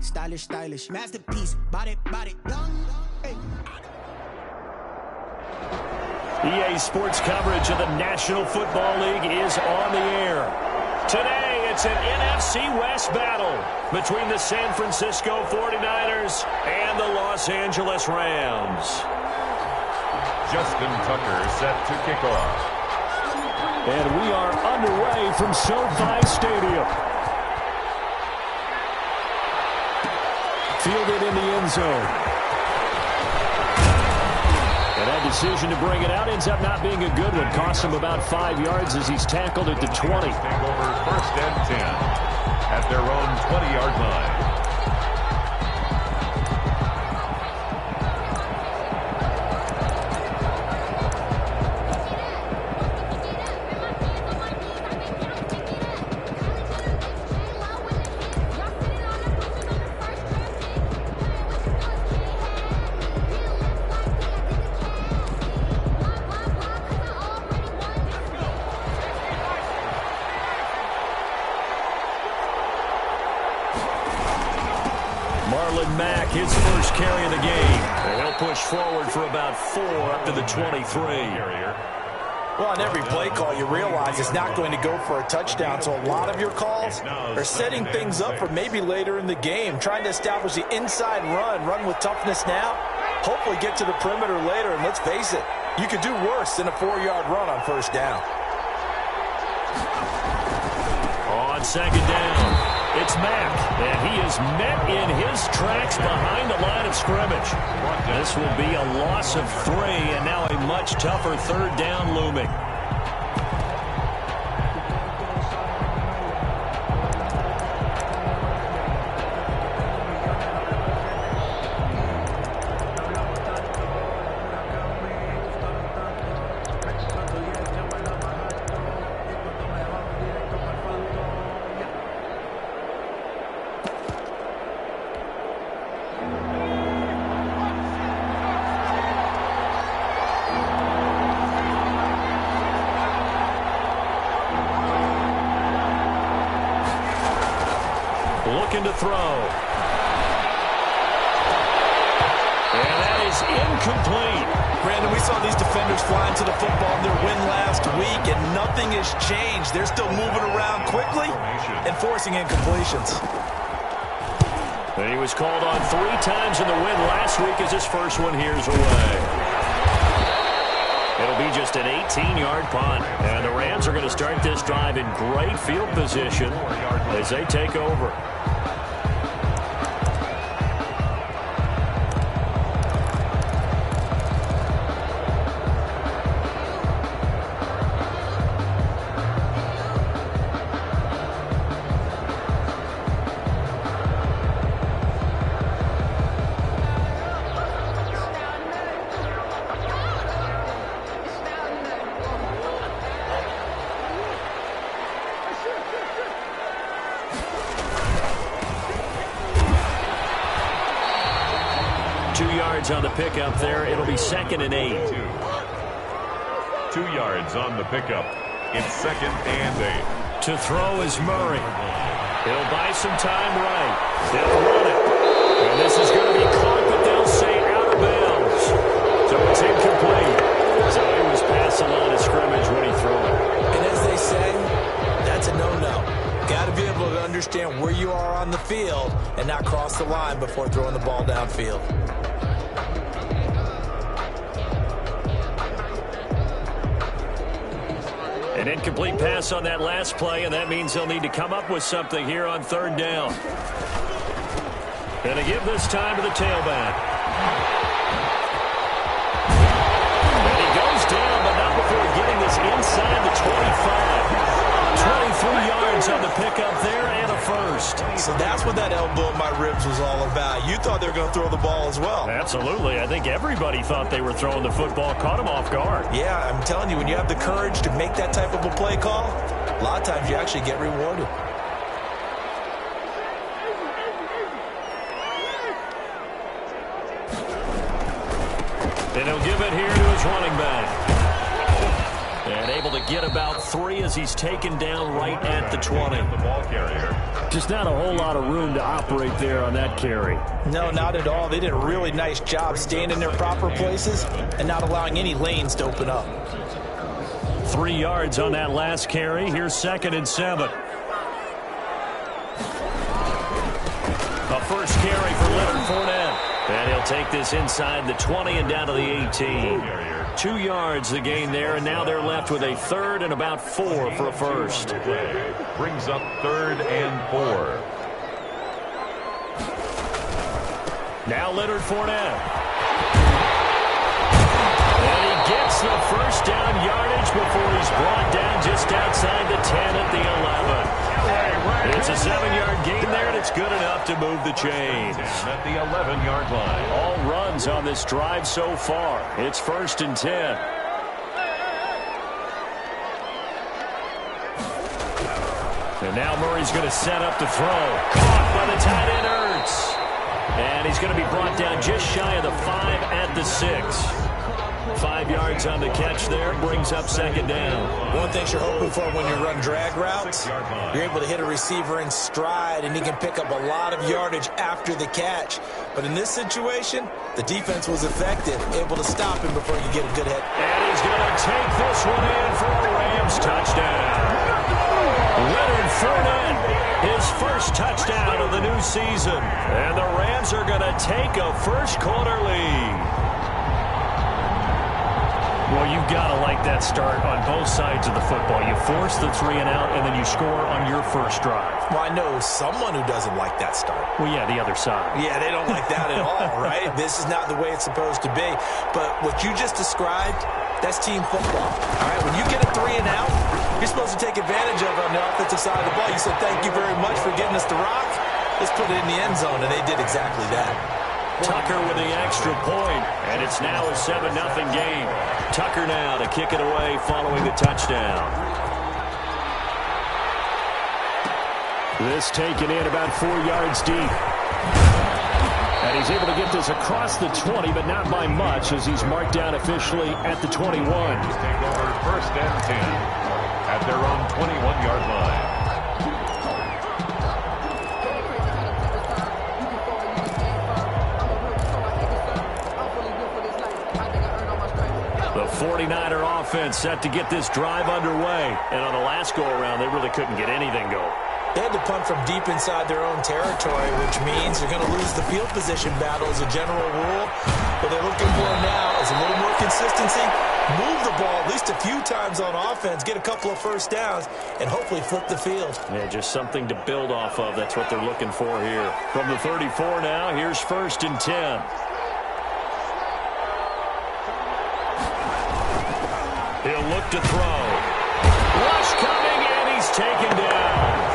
Stylish, stylish, masterpiece. Body, young. Hey. EA Sports coverage of the National Football League is on the air. Today, it's an NFC West battle between the San Francisco 49ers and the Los Angeles Rams. Justin Tucker set to kick off. And we are underway from SoFi Stadium. Fielded in the end zone. And that decision to bring it out ends up not being a good one. Cost him about 5 yards as he's tackled at the 20. Take over 1st and 10 at their own 20-yard line. His first carry of the game. And he'll push forward for about 4 up to the 23. Well, on every play call, you realize it's not going to go for a touchdown. So a lot of your calls are setting things up for maybe later in the game, trying to establish the inside run with toughness now, hopefully get to the perimeter later. And let's face it, you could do worse than a 4-yard run on 1st down. On 2nd down. It's Mack, and he is met in his tracks behind the line of scrimmage. This will be a loss of 3, and now a much tougher 3rd down looming. Looking to throw. And that is incomplete. Brandon, we saw these defenders flying to the football in their win last week, and nothing has changed. They're still moving around quickly and forcing incompletions. And he was called on 3 times in the win last week as his first one here's away. It'll be just an 18-yard punt. And the Rams are going to start this drive in great field position as they take over. On the pickup there, it'll be 2nd and 8. 2 yards on the pickup. It's 2nd and 8. To throw is Murray. He'll buy some time right. They'll run it. And this is going to be caught, but they'll say out of bounds. So it's incomplete. So he was past the line of scrimmage when he threw it. And as they say, that's a no-no. Got to be able to understand where you are on the field and not cross the line before throwing the ball downfield. An incomplete pass on that last play, and that means they'll need to come up with something here on 3rd down. Going to give this time to the tailback. And he goes down, but not before getting this inside the 25. 23 yards on the pickup there and a first. So that's what that elbow in my ribs was all about. You thought they were going to throw the ball as well. Absolutely. I think everybody thought they were throwing the football, caught him off guard. Yeah, I'm telling you, when you have the courage to make that type of a play call, a lot of times you actually get rewarded. And he'll give it here to his running back. And able to get about 3 as he's taken down right at the 20. The ball carrier. Just not a whole lot of room to operate there on that carry. No, not at all. They did a really nice job staying in their proper places and not allowing any lanes to open up. 3 yards on that last carry. Here's 2nd and 7. A first carry for Leonard Fournette. And he'll take this inside the 20 and down to the 18. 2 yards the gain there, and now they're left with a 3rd and about 4 for a first. Brings up 3rd and 4. Now Leonard Fournette. And he gets the first down yardage before he's brought down just outside the 10 at the 11. It's a 7-yard gain there, and it's good enough to move the chains. At the 11-yard line. All runs on this drive so far. It's 1st and 10. And now Murray's going to set up the throw. Caught by the tight end Ertz. And he's going to be brought down just shy of the 5 at the 6. 5 yards on the catch there, brings up 2nd down. One thing you're hoping for when you run drag routes, you're able to hit a receiver in stride, and he can pick up a lot of yardage after the catch. But in this situation, the defense was effective, able to stop him before you get a good hit. And he's going to take this one in for a Rams touchdown. Leonard Fournette, his first touchdown of the new season. And the Rams are going to take a first-quarter lead. Well, you've got to like that start on both sides of the football. You force the 3 and out, and then you score on your first drive. Well, I know someone who doesn't like that start. Well, yeah, the other side. Yeah, they don't like that at all, right? This is not the way it's supposed to be. But what you just described, that's team football. All right, when you get a 3 and out, you're supposed to take advantage of it on the offensive side of the ball. You said, thank you very much for getting us the rock. Let's put it in the end zone, and they did exactly that. Tucker with the extra point, and it's now a 7-0 game. Tucker now to kick it away following the touchdown. This taken in about 4 yards deep. And he's able to get this across the 20, but not by much, as he's marked down officially at the 21. Take over 1st and 10 at their own 21-yard line. The 49er offense set to get this drive underway. And on the last go-around, they really couldn't get anything going. They had to punt from deep inside their own territory, which means you're going to lose the field position battle as a general rule. What they're looking for now is a little more consistency, move the ball at least a few times on offense, get a couple of first downs, and hopefully flip the field. Yeah, just something to build off of. That's what they're looking for here. From the 34 now, here's 1st and 10. He'll look to throw. Rush coming, and he's taken down.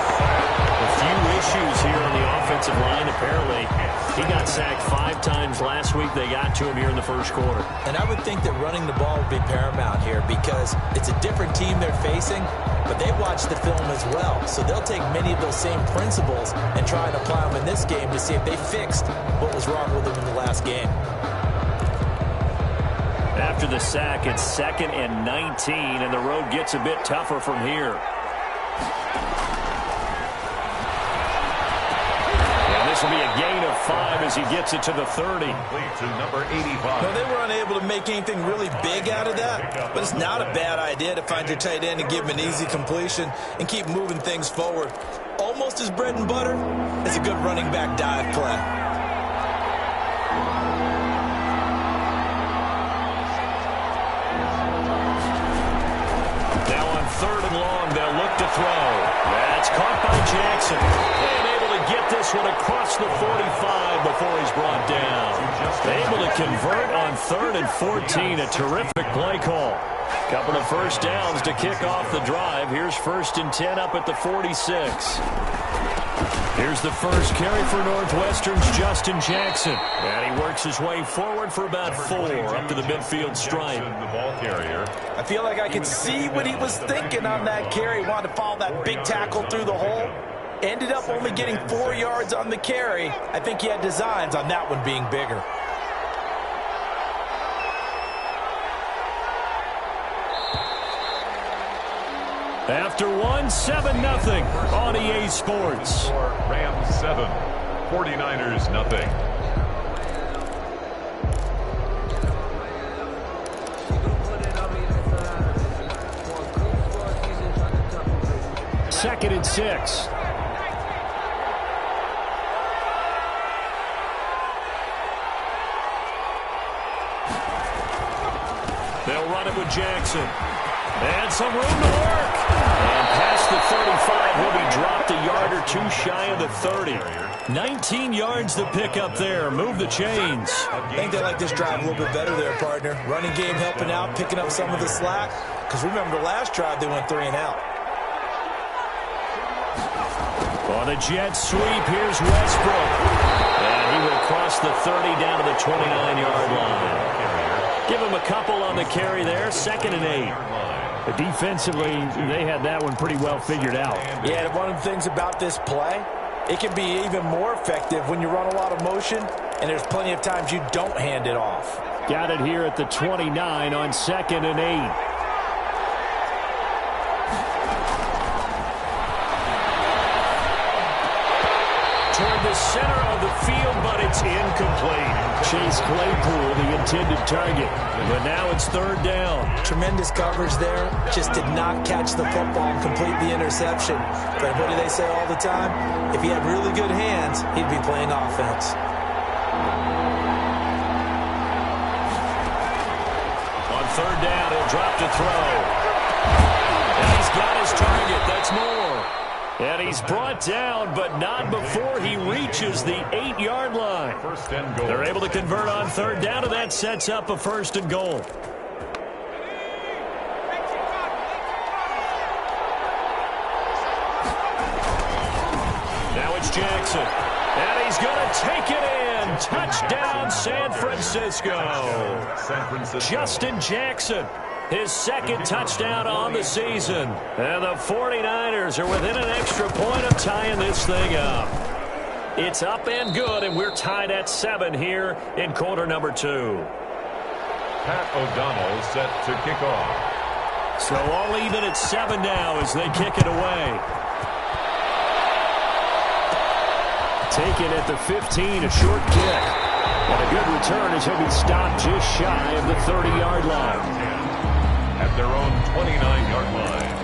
A few issues here on the offensive line. Apparently, he got sacked 5 times last week. They got to him here in the first quarter. And I would think that running the ball would be paramount here because it's a different team they're facing, but they watch the film as well. So they'll take many of those same principles and try and apply them in this game to see if they fixed what was wrong with them in the last game. After the sack, it's 2nd and 19, and the road gets a bit tougher from here. And this will be a gain of 5 as he gets it to the 30. To number 85. Well, they were unable to make anything really big out of that, but it's not a bad idea to find your tight end and give him an easy completion and keep moving things forward. Almost as bread and butter as a good running back dive play. Now on 3rd and long, they'll look to throw. That's caught by Jackson. And able to get this one across the 45 before he's brought down. Able to convert on 3rd and 14. A terrific play call. Couple of first downs to kick off the drive. Here's 1st and 10 up at the 46. Here's the first carry for Northwestern's Justin Jackson. And he works his way forward for about 4 up to the midfield stripe. The ball carrier. I feel like I could see what he was thinking on that carry. He wanted to follow that big tackle through the hole. Ended up only getting 4 yards on the carry. I think he had designs on that one being bigger. After one, 7-0 on EA Sports. Rams 7, 49ers nothing. Second and 6. They'll run it with Jackson. And some room to work. And past the 35, he'll be dropped a yard or two shy of the 30. 19 yards to pick up there. Move the chains. I think they like this drive a little bit better there, partner. Running game helping out, picking up some of the slack. Because remember, the last drive they went 3 and out. On the jet sweep, here's Westbrook. And he will cross the 30 down to the 29-yard line. Give him a couple on the carry there, 2nd and 8. Defensively, they had that one pretty well figured out. Yeah, one of the things about this play, it can be even more effective when you run a lot of motion, and there's plenty of times you don't hand it off. Got it here at the 29 on 2nd and 8. Toward the center of the field, but it's incomplete. Chase Claypool, the intended target. But now it's 3rd down. Tremendous coverage there. Just did not catch the football and complete the interception. But what do they say all the time? If he had really good hands, he'd be playing offense. On 3rd down, he'll drop to throw. And he's got his target. That's more. And he's brought down, but not before he reaches the 8-yard line. First and goal. They're able to convert on 3rd down, and that sets up a 1st and goal. Now it's Jackson. And he's going to take it in. Touchdown, San Francisco. Justin Jackson. His 2nd touchdown on the season. And the 49ers are within an extra point of tying this thing up. It's up and good, and we're tied at 7 here in quarter number 2. Pat O'Donnell set to kick off. So all even at 7 now as they kick it away. Taken at the 15, a short kick. And a good return as he'll be stopped just shy of the 30-yard line. At their own 29-yard line.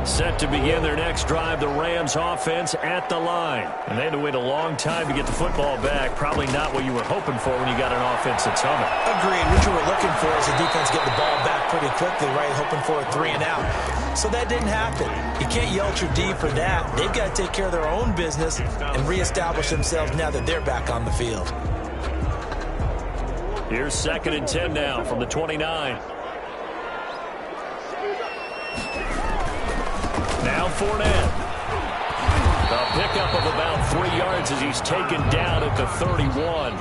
Set to begin their next drive, the Rams offense at the line. And they had to wait a long time to get the football back. Probably not what you were hoping for when you got an offense that's humming. Agreed. What you were looking for is the defense getting the ball back pretty quickly, right? Hoping for a 3 and out. So that didn't happen. You can't yell at your D for that. They've got to take care of their own business and reestablish themselves now that they're back on the field. Here's 2nd and 10 now from the 29. Now Fournette. A pickup of about 3 yards as he's taken down at the 31.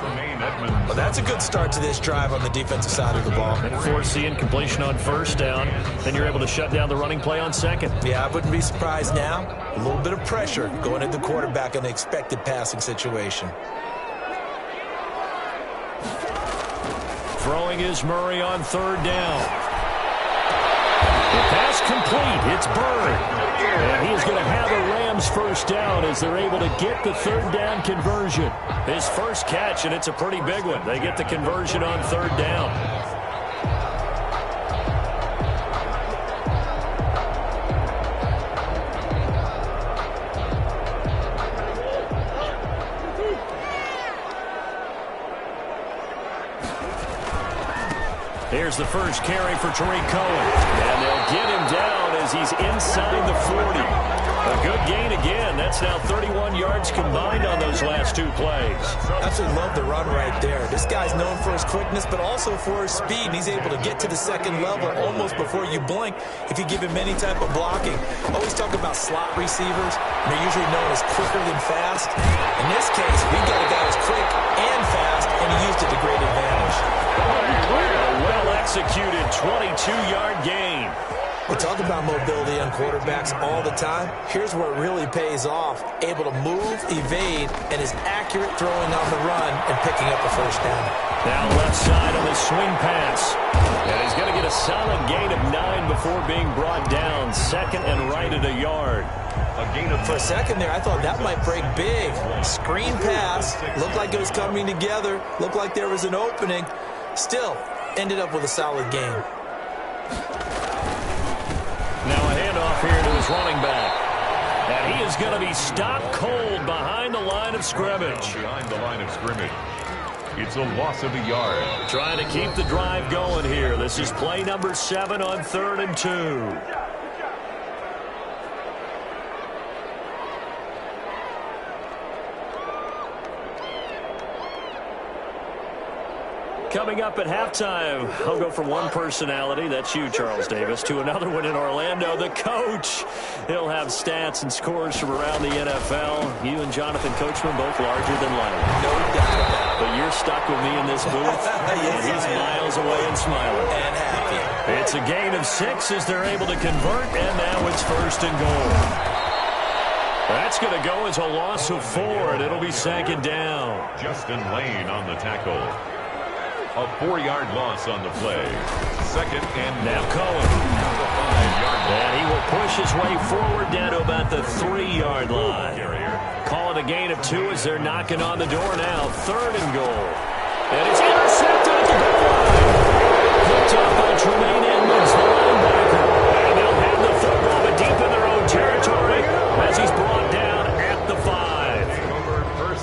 Well, that's a good start to this drive on the defensive side of the ball. And force the incompletion on 1st down. Then you're able to shut down the running play on 2nd. Yeah, I wouldn't be surprised now. A little bit of pressure going at the quarterback in an expected passing situation. Throwing is Murray on 3rd down. The pass complete. It's Bird. And he is going to have a Rams 1st down as they're able to get the 3rd down conversion. His first catch, and it's a pretty big one. They get the conversion on 3rd down. Here's the first carry for Tariq Cohen. And they'll get him down as he's inside the 40. A good gain again. That's now 31 yards combined on those last 2 plays. Absolutely love the run right there. This guy's known for his quickness, but also for his speed. And he's able to get to the 2nd level almost before you blink if you give him any type of blocking. Always talk about slot receivers. They're usually known as quicker than fast. In this case, we've got a guy who's quick and fast, and he used it to great advantage. A well-executed 22-yard gain. We talk about mobility on quarterbacks all the time. Here's where it really pays off. Able to move, evade, and is accurate throwing on the run and picking up the first down. Now left side on the swing pass. And he's going to get a solid gain of 9 before being brought down. Second and right at a yard. For a second there, I thought that might break big. Screen pass. Looked like it was coming together. Looked like there was an opening. Still, ended up with a solid gain. Now a handoff here to his running back. And he is going to be stopped cold behind the line of scrimmage. Behind the line of scrimmage. It's a loss of a yard. Trying to keep the drive going here. This is play number 7 on 3rd and 2. Coming up at halftime, I'll go from one personality, that's you, Charles Davis, to another one in Orlando, the coach. He'll have stats and scores from around the NFL. You and Jonathan Coachman both larger than life. No doubt about it. But you're stuck with me in this booth, Yes, and he's miles away and smiling. And happy. It's a gain of 6 as they're able to convert, and now it's 1st and goal. That's going to go as a loss of 4, and it'll be 2nd down. Justin Lane on the tackle. A 4-yard loss on the play. 2nd and now Cohen. And he will push his way forward down to about the 3-yard line. Call it a gain of 2 as they're knocking on the door now. 3rd and goal. And it's intercepted at the goal line. Picked up by Tremaine Edmonds, the linebacker. And they'll have the football, but deep in their own territory as he's brought down at the 5.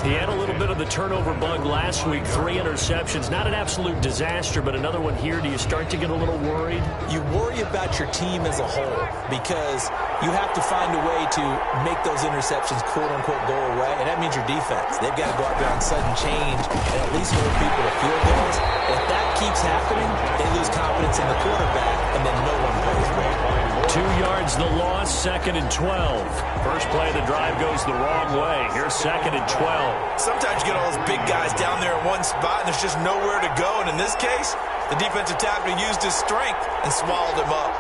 He had a little bit of the turnover bug last week, 3 interceptions. Not an absolute disaster, but another one here. Do you start to get a little worried? You worry about your team as a whole because you have to find a way to make those interceptions, quote-unquote, go away, and that means your defense. They've got to go out there on sudden change and at least hold people to field goals. And if that keeps happening, they lose confidence in the quarterback, and then no one plays well. 2 yards the loss, 2nd and 12. First play of the drive goes the wrong way. Here's 2nd and 12. Sometimes you get all those big guys down there in one spot, and there's just nowhere to go. And in this case, the defensive tackle used his strength and swallowed him up.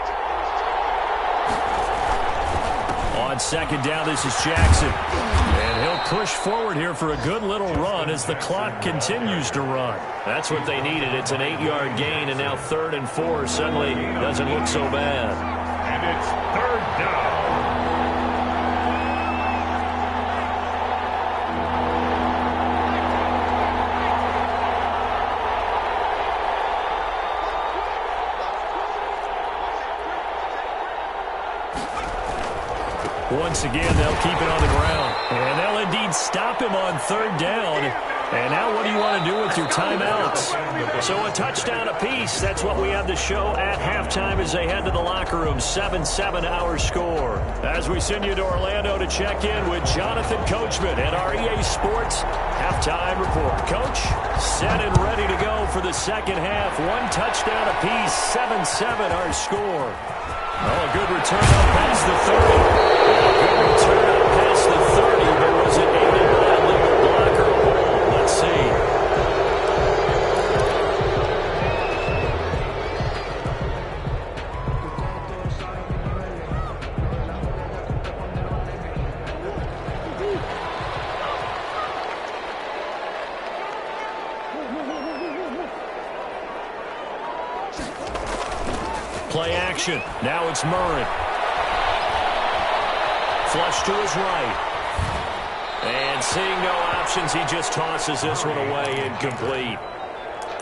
On 2nd down, this is Jackson. And he'll push forward here for a good little run as the clock continues to run. That's what they needed. It's an 8-yard gain, and now 3rd and 4 suddenly doesn't look so bad. And it's 3rd down. Once again, they'll keep it on the ground. And they'll indeed stop him on 3rd down. And now what do you want to do with your timeouts? So a touchdown apiece. That's what we have to show at halftime as they head to the locker room. 7-7 our score. As we send you to Orlando to check in with Jonathan Coachman at our EA Sports halftime report. Coach, set and ready to go for the second half. 1 touchdown apiece. 7-7 our score. Oh, a good return up past the 30. A good return up past the 30, but was it aided by a legal blocker? Let's see. Play action. Now it's Murray. Flush to his right. And seeing no options, he just tosses this one away incomplete.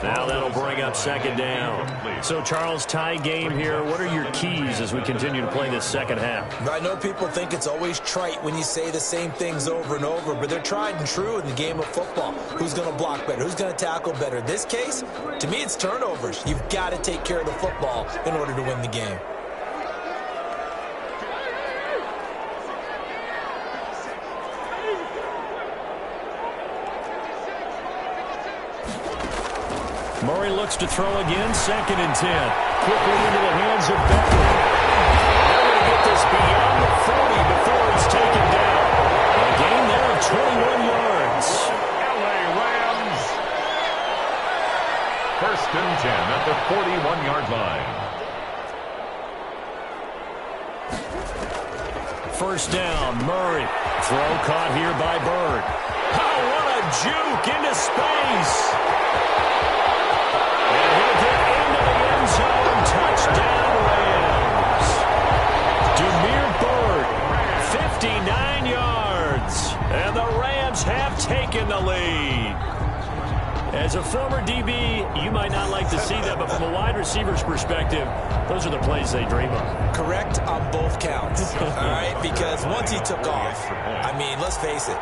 Now that'll bring up 2nd down. So, Charles, tie game here. What are your keys as we continue to play this second half? I know people think it's always trite when you say the same things over and over, but they're tried and true in the game of football. Who's going to block better? Who's going to tackle better? In this case, to me, it's turnovers. You've got to take care of the football in order to win the game. Murray looks to throw again, 2nd and 10. Quickly into the hands of Beckley. They're going to get this beyond the 40 before it's taken down. A gain there of 21 yards. LA Rams. 1st and 10 at the 41-yard line. first down. Murray. Throw caught here by Bird. Oh, what a juke into space. And he'll get into the end zone. Touchdown, Rams. Demir Bird, 59 yards. And the Rams have taken the lead. As a former DB, you might not like to see that, but from a wide receiver's perspective, those are the plays they dream of. Correct on both counts, all right? Because once he took off, I mean, let's face it,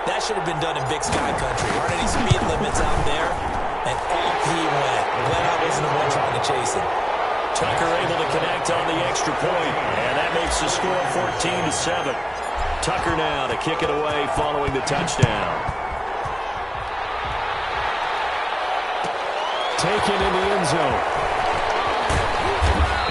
that should have been done in Big Sky country. Aren't any speed limits out there? And off he went. Glad I wasn't the one trying to chase him. Tucker able to connect on the extra point, and that makes the score 14-7. Tucker now to kick it away following the touchdown. Taken in the end zone.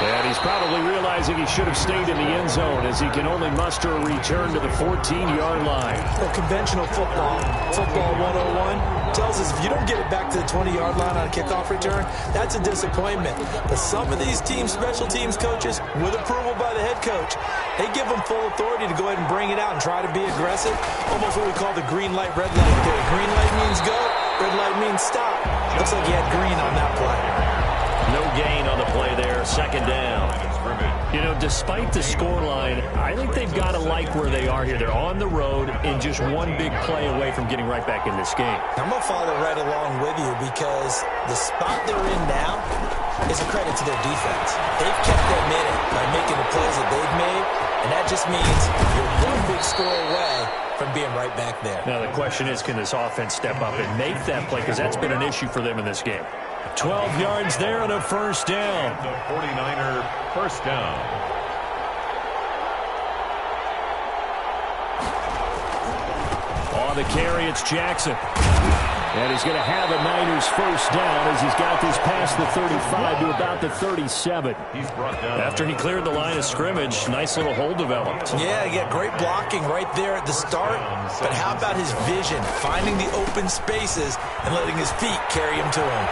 And he's probably realizing he should have stayed in the end zone as he can only muster a return to the 14-yard line. Well, conventional football 101, tells us if you don't get it back to the 20-yard line on a kickoff return, that's a disappointment. But some of these special teams coaches, with approval by the head coach, they give them full authority to go ahead and bring it out and try to be aggressive. Almost what we call the green light, red light theory. Green light means go, red light means stop. Looks like he had green on that play. No gain on the play there, second down. You know, despite the scoreline, I think they've got to like where they are here. They're on the road and just one big play away from getting right back in this game. I'm going to follow right along with you because the spot they're in now is a credit to their defense. They've kept them in it by making the plays that they've made, and that just means you're one big score away from being right back there. Now, the question is, can this offense step up and make that play? Because that's been an issue for them in this game. 12 yards there and a first down. The 49er first down. On the carry, it's Jackson. And he's going to have a Niners first down as he's got this past the 35 to about the 37. He's brought down. After he cleared the line of scrimmage, nice little hole developed. Yeah, he got great blocking right there at the start. But how about his vision, finding the open spaces and letting his feet carry him to him?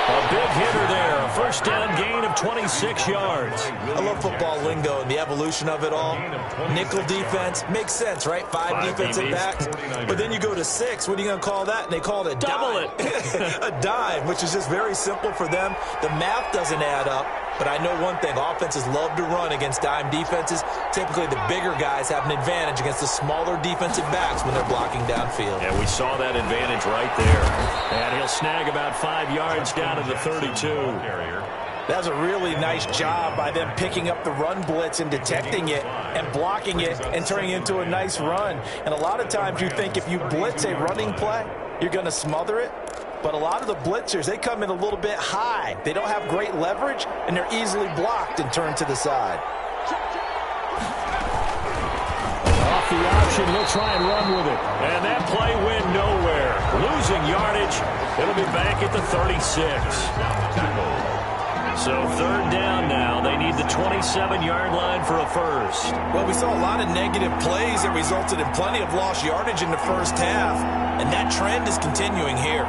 A big hitter there. A first down gain of 26 yards. I love football lingo and the evolution of it all. Nickel defense makes sense, right? Five defensive backs. But then you go to 6. What are you going to call that? And they call it a double dime. A dime, which is just very simple for them. The math doesn't add up. But I know one thing, offenses love to run against dime defenses. Typically, the bigger guys have an advantage against the smaller defensive backs when they're blocking downfield. Yeah, we saw that advantage right there. And he'll snag about 5 yards down to the 32. That was a really nice job by them picking up the run blitz and detecting it and blocking it and turning it into a nice run. And a lot of times you think if you blitz a running play, you're going to smother it. But a lot of the blitzers, they come in a little bit high. They don't have great leverage, and they're easily blocked and turned to the side. Off the option, he'll try and run with it. And that play went nowhere. Losing yardage. It'll be back at the 36. So third down now. They need the 27-yard line for a first. Well, we saw a lot of negative plays that resulted in plenty of lost yardage in the first half. And that trend is continuing here.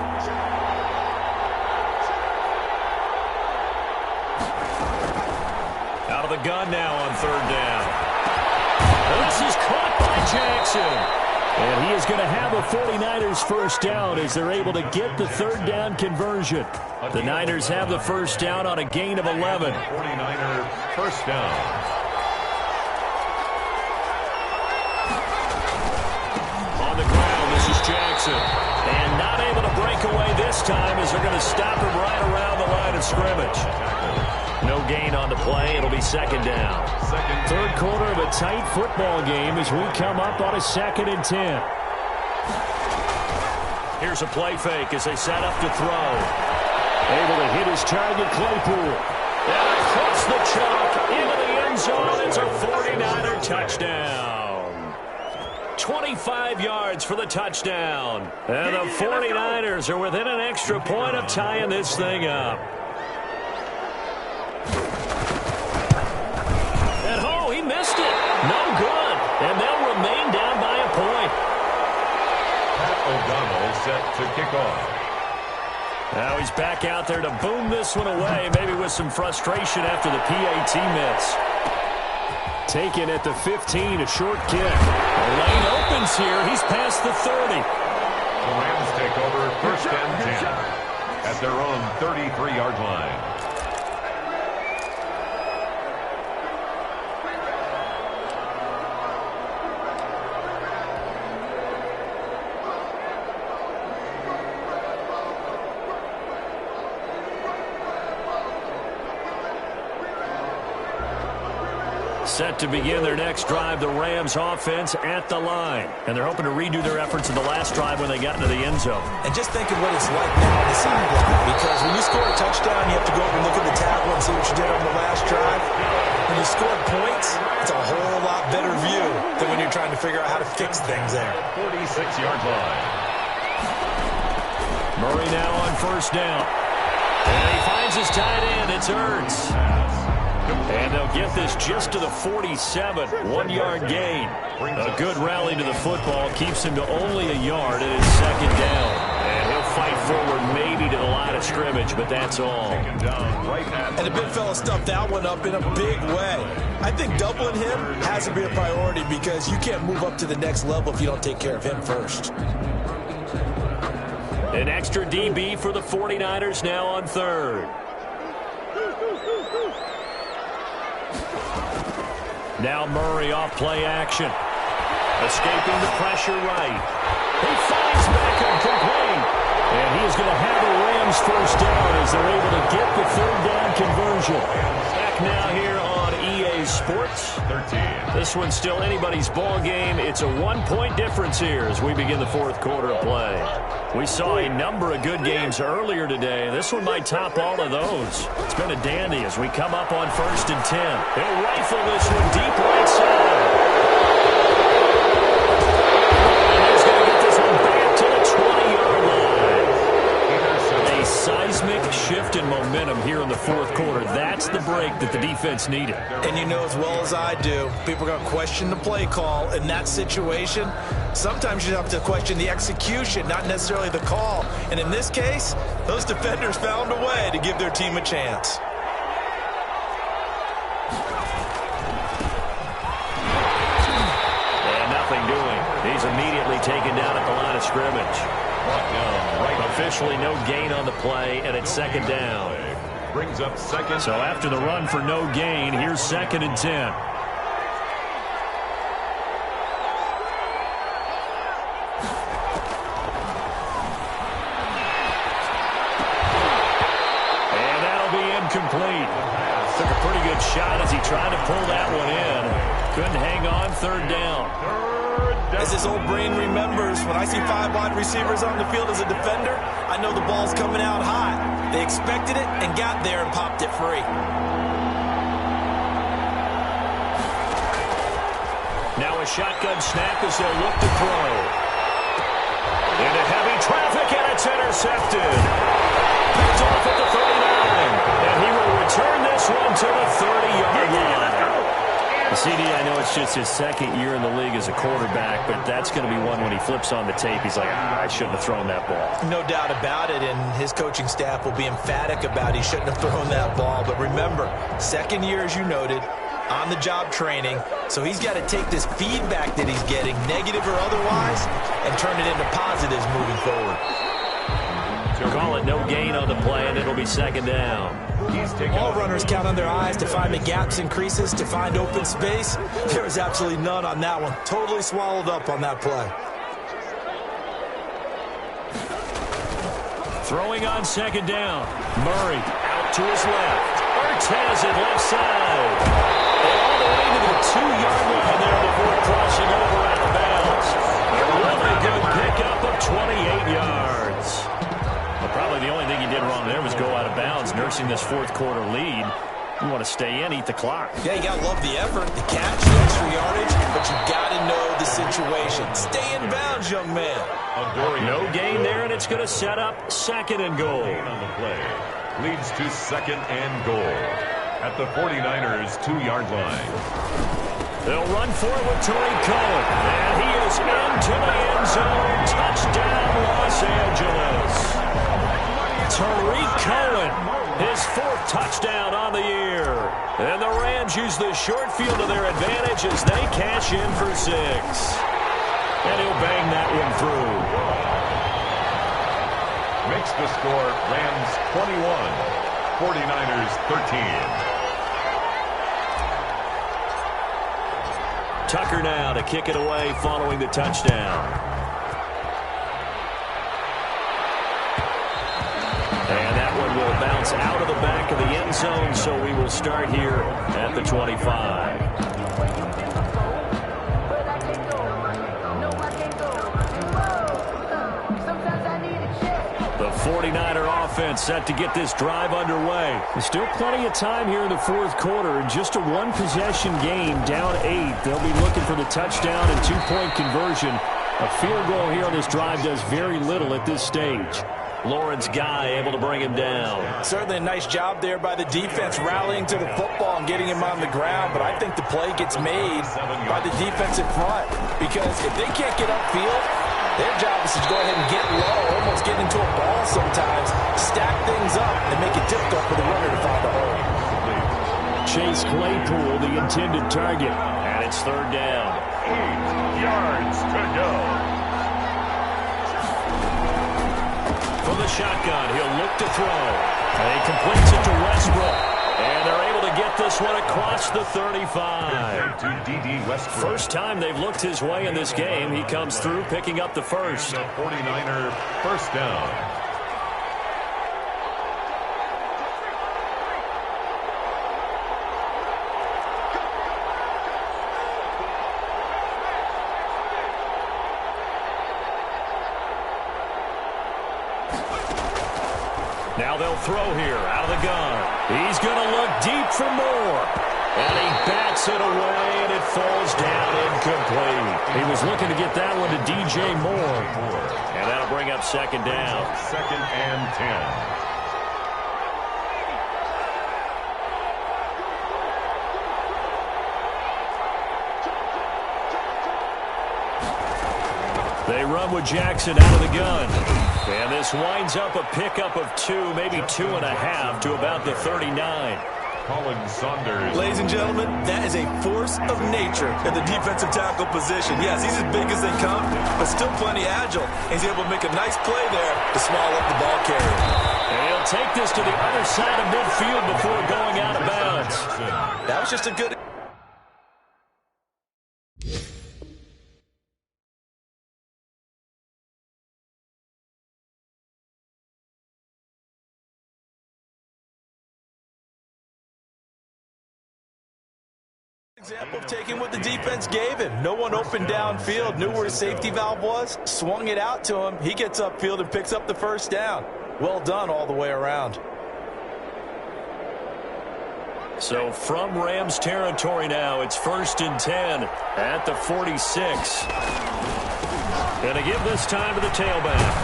Out of the gun now on third down. This is caught by Jackson. And he is going to have a 49ers first down as they're able to get the third down conversion. The Niners have the first down on a gain of 11. 49er first down. On the ground, this is Jackson. And not able to break away this time as they're going to stop him right around the line of scrimmage. No gain on the play. It'll be second down. Third quarter of a tight football game as we come up on a 2nd and 10. Here's a play fake as they set up to throw. Able to hit his target, Claypool. And across the chalk into the end zone. It's a 49er touchdown. 25 yards for the touchdown. And the 49ers are within an extra point of tying this thing up. And oh, he missed it. No good. And they'll remain down by a point. Pat O'Donnell set to kick off. Now he's back out there to boom this one away, maybe with some frustration after the PAT miss. Taken at the 15, a short kick. The lane opens here. He's past the 30. The Rams take over first and 10 at their own 33-yard line. Set to begin their next drive, the Rams offense at the line. And they're hoping to redo their efforts in the last drive when they got into the end zone. And just think of what it's like now on the sideline, because when you score a touchdown, you have to go over and look at the table and see what you did on the last drive. When you score points, it's a whole lot better view than when you're trying to figure out how to fix things there. 46-yard line. Murray now on first down. And he finds his tight end. It's Ertz. And they'll get this just to the 47, 1-yard gain. A good rally to the football keeps him to only a yard at his second down. And he'll fight forward maybe to the line of scrimmage, but that's all. And the big fella stuffed that one up in a big way. I think doubling him has to be a priority because you can't move up to the next level if you don't take care of him first. An extra DB for the 49ers now on third. Now Murray off play action. Escaping the pressure right. He finds Beckham complete. And he is going to have the Rams first down as they're able to get the third down conversion. Back now here on EA Sports. 13. This one's still anybody's ball game. It's a 1-point difference here as we begin the fourth quarter of play. We saw a number of good games earlier today. This one might top all of those. It's been a dandy as we come up on first and 10. He'll rifle this one deep right side. And he's going to get this one back to the 20-yard line. A seismic shift in momentum here in the fourth quarter. That's the break that the defense needed. And you know as well as I do, people are going to question the play call in that situation. Sometimes you have to question the execution, not necessarily the call. And in this case, those defenders found a way to give their team a chance. And nothing doing. He's immediately taken down at the line of scrimmage. Officially no gain on the play, and it's second down. Brings up second. So after the run for no gain, here's second and 10. And that'll be incomplete. Took a pretty good shot as he tried to pull that one in. Couldn't hang on, third down. As his old brain remembers, when I see 5 wide receivers on the field as a defender, I know the ball's coming out hot. They expected it and got there and popped it free. Now a shotgun snap as they'll look to throw. Into heavy traffic, and it's intercepted. Picked off at the 39, and he will return this one to the 30-yard line. CD, I know it's just his second year in the league as a quarterback, but that's going to be one when he flips on the tape. He's like, I shouldn't have thrown that ball. No doubt about it, and his coaching staff will be emphatic about he shouldn't have thrown that ball. But remember, second year, as you noted, on-the-job training, so he's got to take this feedback that he's getting, negative or otherwise, and turn it into positives moving forward. Call it no gain on the play, and it'll be second down. All runners count on their eyes to find the gaps and creases, to find open space. There was absolutely none on that one. Totally swallowed up on that play. Throwing on second down. Murray out to his left. Ertz has it left side. And all the way to the 2-yard line there before crossing over out of bounds. Really good pickup of 28 yards. Well, probably the only thing he did wrong there was go out of bounds, nursing this fourth quarter lead. You want to stay in, eat the clock. Yeah, you got to love the effort, the catch, the extra yardage, but you got to know the situation. Stay in bounds, young man. No gain there, and it's going to set up second and goal. On the play leads to second and goal at the 49ers' 2-yard line. They'll run for it with Tariq Cohen, and he is into the end zone. Touchdown, Los Angeles. Tariq Cohen, his 4th touchdown on the year. And the Rams use the short field to their advantage as they cash in for 6. And he'll bang that one through. Makes the score Rams 21, 49ers 13. Tucker now to kick it away following the touchdown. And that one will bounce out of the back of the end zone, so we will start here at the 25. The 49er offense set to get this drive underway. There's still plenty of time here in the 4th quarter. Just a 1-possession game, down 8. They'll be looking for the touchdown and 2-point conversion. A field goal here on this drive does very little at this stage. Lawrence Guy able to bring him down. Certainly a nice job there by the defense rallying to the football and getting him on the ground, but I think the play gets made by the defensive front because if they can't get upfield, their job is to go ahead and get low, almost get into a ball sometimes, stack things up, and make it difficult for the runner to find a hole. Chase Claypool, the intended target. And it's 3rd down. 8 yards to go. From the shotgun, he'll look to throw. And he completes it to Westbrook. And they're able to get this one across the 35. To D.D. Westbrook. First time they've looked his way in this game. He comes through picking up the first. The 49er first down. Now they'll throw here out of the gun. He's going to look deep for more. And he bats it away, and it falls down incomplete. He was looking to get that one to DJ Moore. And that'll bring up 2nd down. 2nd and 10. They run with Jackson out of the gun. And this winds up a pickup of 2, maybe 2.5 to about the 39. Colin Saunders. Ladies and gentlemen, that is a force of nature in the defensive tackle position. Yes, he's as big as they come, but still plenty agile. He's able to make a nice play there to swallow up the ball carrier. And he'll take this to the other side of midfield before going out of bounds. That was just a good... example of taking what the defense gave him. No one open downfield, knew where his safety valve was, swung it out to him. He gets upfield and picks up the first down. Well done all the way around. So from Rams territory now, it's 1st and 10 at the 46. Going to give this time to the tailback.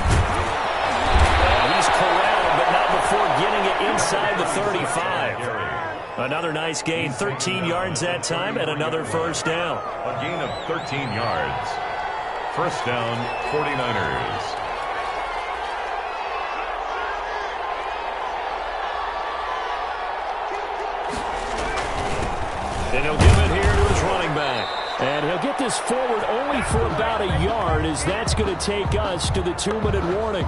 And he's corralled, but not before getting it inside the 35. Another nice gain, 13 yards that time, and another first down. A gain of 13 yards. First down, 49ers. And he'll give it here to his running back. And he'll get this forward only for about a yard, as that's going to take us to the 2-minute warning.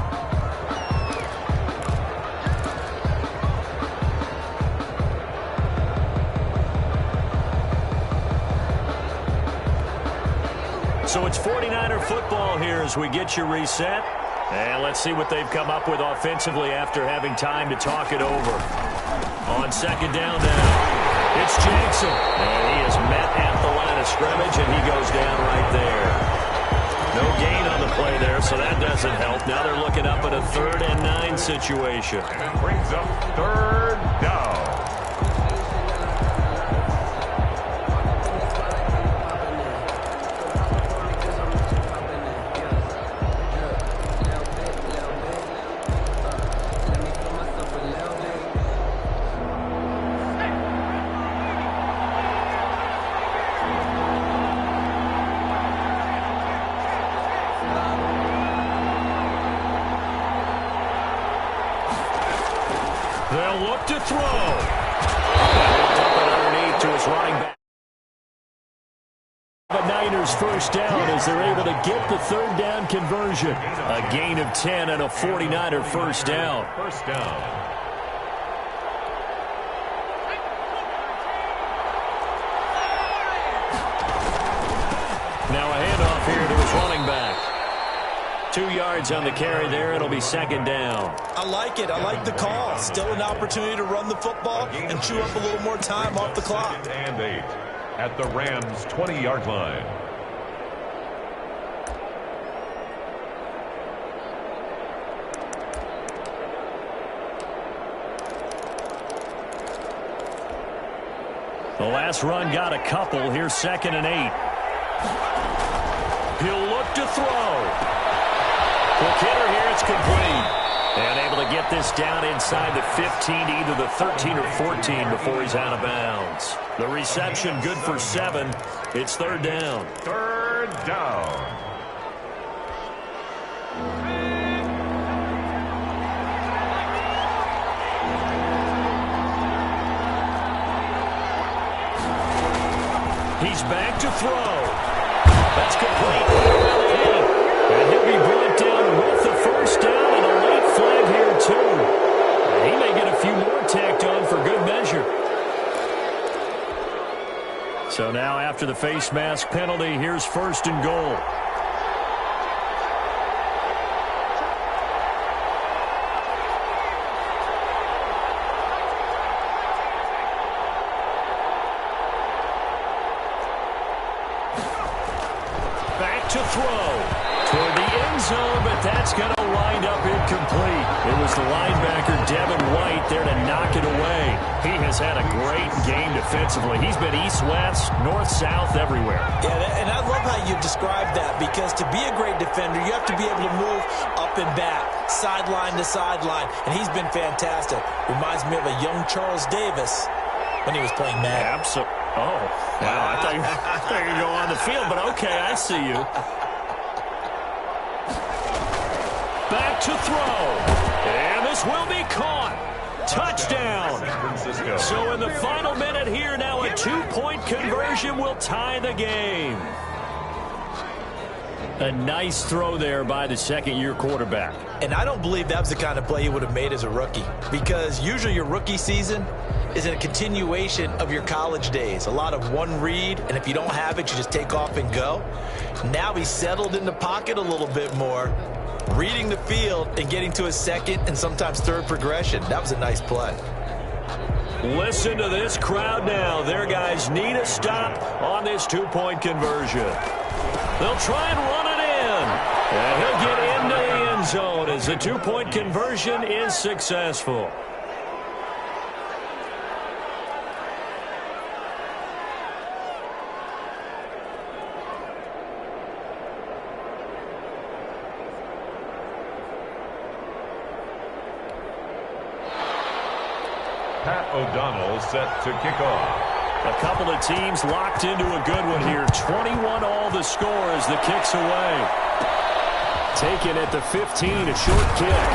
So it's 49er football here as we get you reset. And let's see what they've come up with offensively after having time to talk it over. On 2nd down now, it's Jackson. And he is met at the line of scrimmage, and he goes down right there. No gain on the play there, so that doesn't help. Now they're looking up at a 3rd and 9 situation. And it brings up 3rd down. They'll look to throw. And he'll dump it underneath to his running back. The Niners first down as they're able to get the third down conversion. A gain of 10 and a 49er first down. First down. Now a handoff here to his running back. 2 yards on the carry there. It'll be second down. I like it. I like the call. Still an opportunity to run the football and chew up a little more time off the clock. And 8 at the Rams' 20-yard line. The last run got a couple. Here's second and 8. He'll look to throw. Quick hitter here. It's complete. And able to get this down inside the 15 to either the 13 or 14 before he's out of bounds. The reception good for 7. It's third down. Third down. He's back to throw. That's complete. And he'll be brought down with the first down and a late flag here, too. He may get a few more tacked on for good measure. So now after the face mask penalty, here's first and goal. To throw toward the end zone, but that's going to wind up incomplete. It was the linebacker, Devin White, there to knock it away. He has had a great game defensively. He's been east-west, north-south, everywhere. Yeah, and I love how you described that, because to be a great defender, you have to be able to move up and back, sideline to sideline, and he's been fantastic. Reminds me of a young Charles Davis when he was playing Madden. Absolutely. Oh, wow. I thought you were going to go on the field, but okay, I see you. Back to throw. And this will be caught. Touchdown. San Francisco. So in the final minute here, now a 2-point conversion will tie the game. A nice throw there by the second-year quarterback. And I don't believe that was the kind of play he would have made as a rookie, because usually your rookie season is a continuation of your college days. A lot of one read, and if you don't have it, you just take off and go. Now he's settled in the pocket a little bit more, reading the field and getting to his second and sometimes third progression. That was a nice play. Listen to this crowd now. Their guys need a stop on this 2-point conversion. They'll try and run it in. And he'll get into the end zone as the 2-point conversion is successful. Pat O'Donnell set to kick off. A couple of teams locked into a good one here. 21 all the score as the kick's away. Taken at the 15, a short kick.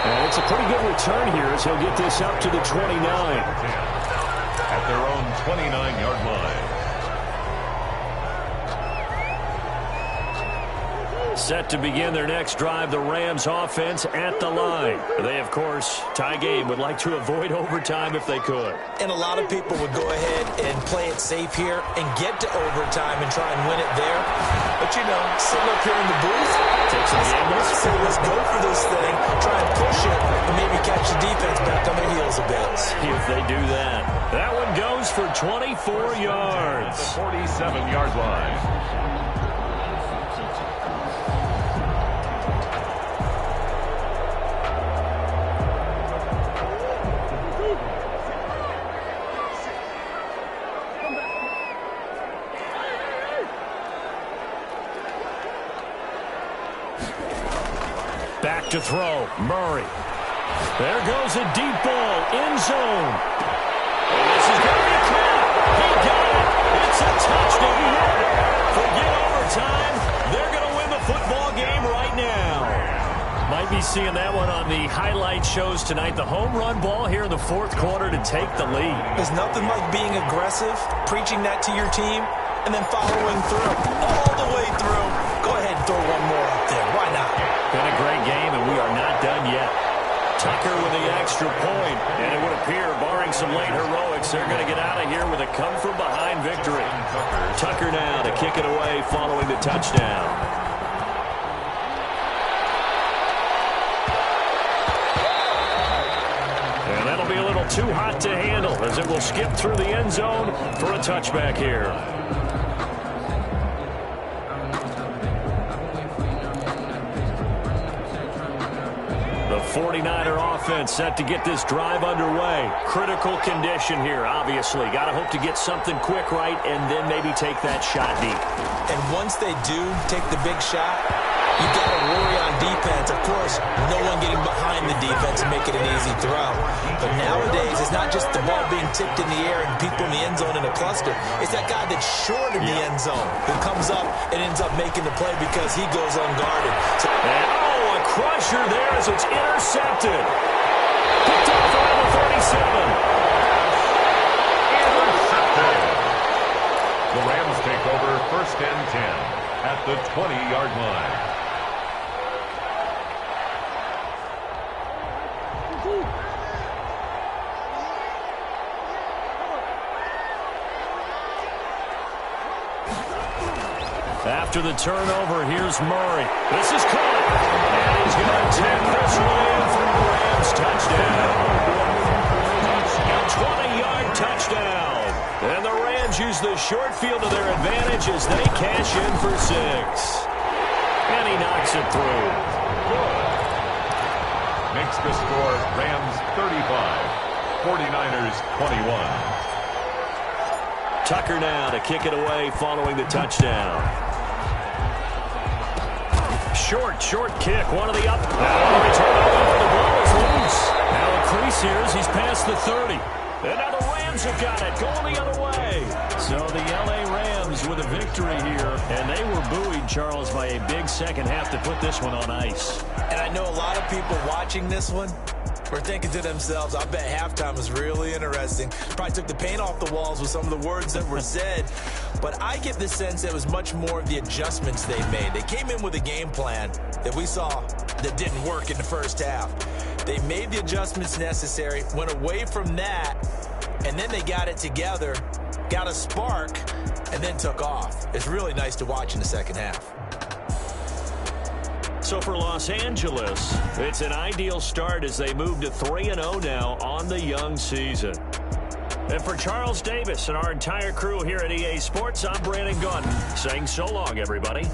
And it's a pretty good return here as he'll get this up to the 29. At their own 29-yard line. Set to begin their next drive, the Rams offense at the line. They, of course, tie game, would like to avoid overtime if they could. And a lot of people would go ahead and play it safe here and get to overtime and try and win it there. But, you know, sitting up here in the booth, take some gambles. Let's go for this thing, try and push it, and maybe catch the defense back on their heels a bit. See if they do that. That one goes for 24 yards. The 47-yard line. Back to throw. Murray. There goes a deep ball. End zone. And this is going to be caught. He got it. It's a touchdown. Forget overtime. They're going to win the football game right now. Might be seeing that one on the highlight shows tonight. The home run ball here in the fourth quarter to take the lead. There's nothing like being aggressive, preaching that to your team, and then following through, all the way through. Go ahead and throw one more up there. Why not? Been a great game, and we are not done yet. Tucker with the extra point, and it would appear, barring some late heroics, they're going to get out of here with a come-from-behind victory. Tucker now to kick it away following the touchdown. And that'll be a little too hot to handle as it will skip through the end zone for a touchback here. The 49er offense set to get this drive underway. Critical condition here, obviously. Got to hope to get something quick right and then maybe take that shot deep. And once they do take the big shot, you got to worry on defense. Of course, no one getting behind the defense and make it an easy throw. But nowadays, it's not just the ball being tipped in the air and people in the end zone in a cluster. It's that guy that's short in the end zone who comes up and ends up making the play because he goes unguarded. So a crusher there as it's intercepted. Picked off around the 37. Intercepted. The Rams take over 1st and 10 at the 20-yard line. After the turnover, here's Murray. This is caught. And he's going to tip this one in for the Rams touchdown. A 20-yard touchdown. And the Rams use the short field to their advantage as they cash in for 6. And he knocks it through. Makes the score Rams 35, 49ers 21. Tucker now to kick it away following the touchdown. Short kick. One of the up. Now the return over. The ball is loose. Now a crease here as he's past the 30. And now the Rams have got it. Going the other way. So the L.A. Rams with a victory here. And they were buoyed, Charles, by a big second half to put this one on ice. And I know a lot of people watching this one were thinking to themselves, I bet halftime was really interesting. Probably took the paint off the walls with some of the words that were said. But I get the sense that it was much more of the adjustments they made. They came in with a game plan that we saw that didn't work in the first half. They made the adjustments necessary, went away from that, and then they got it together, got a spark, and then took off. It's really nice to watch in the second half. So for Los Angeles, it's an ideal start as they move to 3-0 now on the young season. And for Charles Davis and our entire crew here at EA Sports, I'm Brandon Gaudin saying so long, everybody.